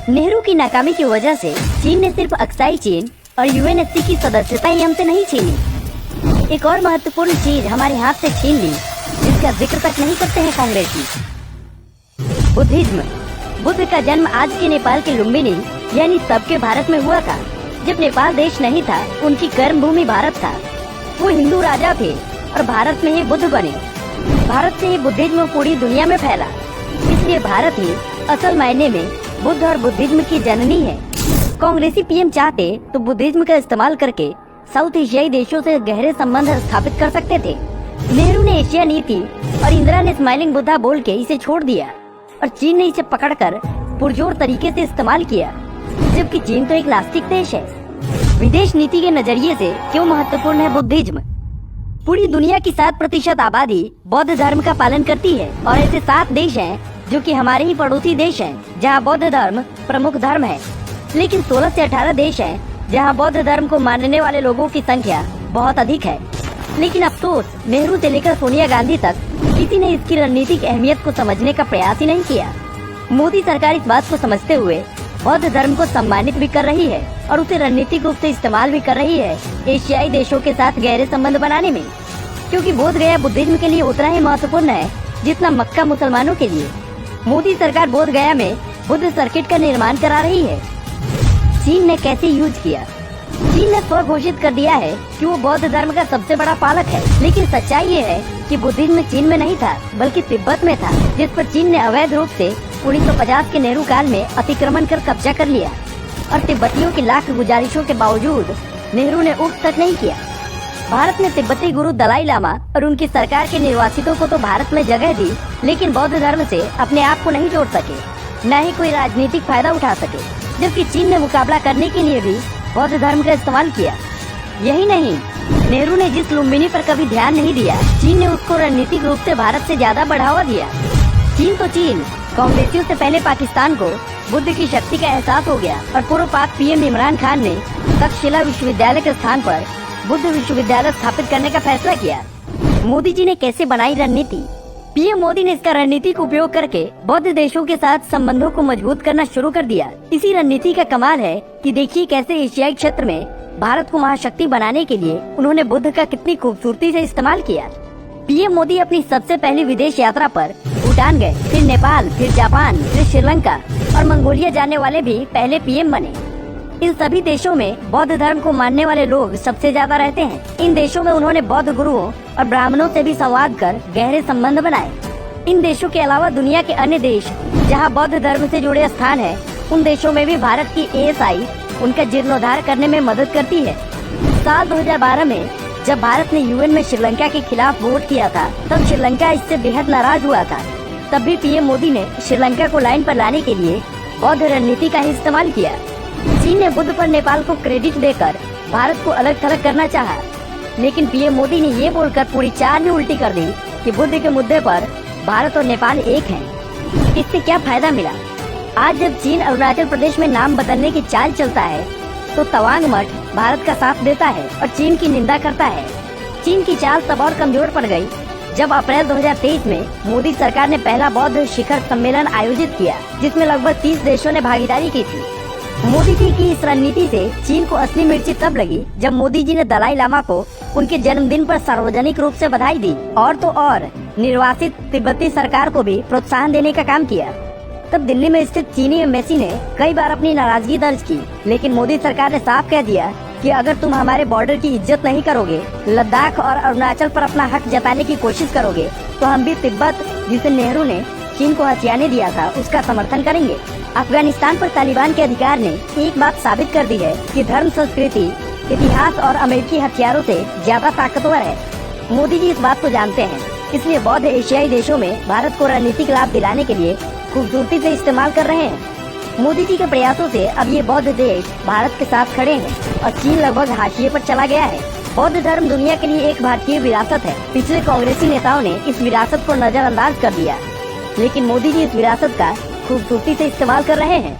नेहरू की नाकामी की वजह से चीन ने सिर्फ अक्साई चीन और यूएनएससी की सदस्यता ही हमसे नहीं छीनी, एक और महत्वपूर्ण चीज हमारे हाथ से छीन ली, जिसका जिक्र तक नहीं करते हैं कांग्रेसी। बुद्धिज्म। बुद्ध का जन्म आज के नेपाल के लुम्बिनी यानी तब के भारत में हुआ था, जब नेपाल देश नहीं था। उनकी कर्म भूमि भारत था। वो हिंदू राजा थे और भारत में ही बुद्ध बने। भारत से ही बुद्धिज्म पूरी दुनिया में फैला, इसलिए भारत ही असल मायने में बुद्ध और बुद्धिज्म की जननी है। कांग्रेसी पीएम चाहते तो बुद्धिज्म का इस्तेमाल करके साउथ एशियाई देशों से गहरे संबंध स्थापित कर सकते थे। नेहरू ने एशिया नीति और इंदिरा ने स्माइलिंग बुद्धा बोल के इसे छोड़ दिया और चीन ने इसे पकड़कर पुरजोर तरीके से इस्तेमाल किया, जबकि चीन तो एक नास्तिक देश है। विदेश नीति के नजरिए से क्यों महत्वपूर्ण है बुद्धिज्म? पूरी दुनिया की 7% आबादी बौद्ध धर्म का पालन करती है और ऐसे 7 देश हैं जो कि हमारे ही पड़ोसी देश हैं, जहां बौद्ध धर्म प्रमुख धर्म है। लेकिन 16 से 18 देश हैं जहां बौद्ध धर्म को मानने वाले लोगों की संख्या बहुत अधिक है। लेकिन अफसोस, नेहरू से लेकर सोनिया गांधी तक किसी ने इसकी रणनीतिक अहमियत को समझने का प्रयास ही नहीं किया। मोदी सरकार इस बात को समझते हुए बौद्ध धर्म को सम्मानित भी कर रही है और उसे रणनीतिक रूप से इस्तेमाल भी कर रही है एशियाई देशों के साथ गहरे संबंध बनाने में, क्योंकि बोध गया बुद्धिज्म के लिए उतना ही महत्वपूर्ण है जितना मक्का मुसलमानों के लिए। मोदी सरकार बोध गया में बुद्ध सर्किट का निर्माण करा रही है। चीन ने कैसे यूज किया? चीन ने स्व घोषित कर दिया है कि वो बौद्ध धर्म का सबसे बड़ा पालक है, लेकिन सच्चाई ये है कि बुद्धिज्म चीन में नहीं था बल्कि तिब्बत में था, जिस पर चीन ने अवैध रूप से 1950 के नेहरू काल में अतिक्रमण कर कब्जा कर लिया और तिब्बतियों की लाख गुजारिशों के बावजूद नेहरू ने उठ तक नहीं किया। भारत ने तिब्बती गुरु दलाई लामा और उनकी सरकार के निर्वासितों को तो भारत में जगह दी, लेकिन बौद्ध धर्म से अपने आप को नहीं जोड़ सके, न ही कोई राजनीतिक फायदा उठा सके। जबकि चीन ने मुकाबला करने के लिए भी बौद्ध धर्म का इस्तेमाल किया। यही नहीं, नेहरू ने जिस लुम्बिनी पर कभी ध्यान नहीं दिया, चीन ने उसको रणनीतिक रूप से भारत से ज्यादा बढ़ावा दिया। चीन तो चीन, कांग्रेसियों से पहले पाकिस्तान को बुद्ध की शक्ति का एहसास हो गया और पूर्व पाक पीएम इमरान खान ने तक्षशिला विश्वविद्यालय के स्थान पर बुद्ध विश्वविद्यालय स्थापित करने का फैसला किया। मोदी जी ने कैसे बनाई रणनीति? पीएम मोदी ने इसका रणनीतिक उपयोग करके बौद्ध देशों के साथ संबंधों को मजबूत करना शुरू कर दिया। इसी रणनीति का कमाल है कि देखिए कैसे एशियाई क्षेत्र में भारत को महाशक्ति बनाने के लिए उन्होंने बुद्ध का कितनी खूबसूरती से इस्तेमाल किया। पीएम मोदी अपनी सबसे पहली विदेश यात्रा पर भूटान गए, फिर नेपाल, फिर जापान, फिर श्रीलंका और मंगोलिया जाने वाले भी पहले पीएम बने। इन सभी देशों में बौद्ध धर्म को मानने वाले लोग सबसे ज्यादा रहते हैं। इन देशों में उन्होंने बौद्ध गुरुओं और ब्राह्मणों से भी संवाद कर गहरे संबंध बनाए। इन देशों के अलावा दुनिया के अन्य देश जहां बौद्ध धर्म से जुड़े स्थान हैं, उन देशों में भी भारत की एएसआई उनका जीर्णोद्धार करने में मदद करती है। साल 2012 में जब भारत ने यूएन में श्रीलंका के खिलाफ वोट किया था, तब श्रीलंका इससे बेहद नाराज हुआ था। तब भी पीएम मोदी ने श्रीलंका को लाइन पर लाने के लिए बौद्ध रणनीति का ही इस्तेमाल किया। चीन ने बुद्ध पर नेपाल को क्रेडिट देकर भारत को अलग थलग करना चाहा, लेकिन पीएम मोदी ने ये बोलकर पूरी चाल ही उल्टी कर दी कि बुद्ध के मुद्दे पर भारत और नेपाल एक हैं। इससे क्या फायदा मिला? आज जब चीन अरुणाचल प्रदेश में नाम बदलने की चाल चलता है, तो तवांग मठ भारत का साथ देता है और चीन की निंदा करता है। चीन की चाल तब और कमजोर पड़ गई जब अप्रैल 2023 में मोदी सरकार ने पहला बौद्ध शिखर सम्मेलन आयोजित किया, जिसमें लगभग 30 देशों ने भागीदारी की थी। मोदी जी की इस रणनीति से चीन को असली मिर्ची तब लगी जब मोदी जी ने दलाई लामा को उनके जन्मदिन पर सार्वजनिक रूप से बधाई दी और तो और निर्वासित तिब्बती सरकार को भी प्रोत्साहन देने का काम किया। तब दिल्ली में स्थित चीनी एम्बेसी ने कई बार अपनी नाराजगी दर्ज की, लेकिन मोदी सरकार ने साफ कह दिया कि अगर तुम हमारे बॉर्डर की इज्जत नहीं करोगे, लद्दाख और अरुणाचल पर अपना हक जताने की कोशिश करोगे, तो हम भी तिब्बत, जिसे नेहरू ने चीन को हथियाने दिया था, उसका समर्थन करेंगे। अफगानिस्तान पर तालिबान के अधिकार ने एक बात साबित कर दी है कि धर्म, संस्कृति, इतिहास और अमेरिकी हथियारों से ज्यादा ताकतवर है। मोदी जी इस बात को जानते हैं, इसलिए बौद्ध एशियाई देशों में भारत को रणनीतिक लाभ दिलाने के लिए खूबसूरती से इस्तेमाल कर रहे हैं। मोदी जी के प्रयासों से अब ये बौद्ध देश भारत के साथ खड़े हैं और चीन लगभग हाशिए पर चला गया है। बौद्ध धर्म दुनिया के लिए एक भारतीय विरासत है। पिछले कांग्रेसी नेताओं ने इस विरासत को नजरअंदाज कर दिया, लेकिन मोदी जी इस विरासत का खूबसूरती से इस्तेमाल कर रहे हैं।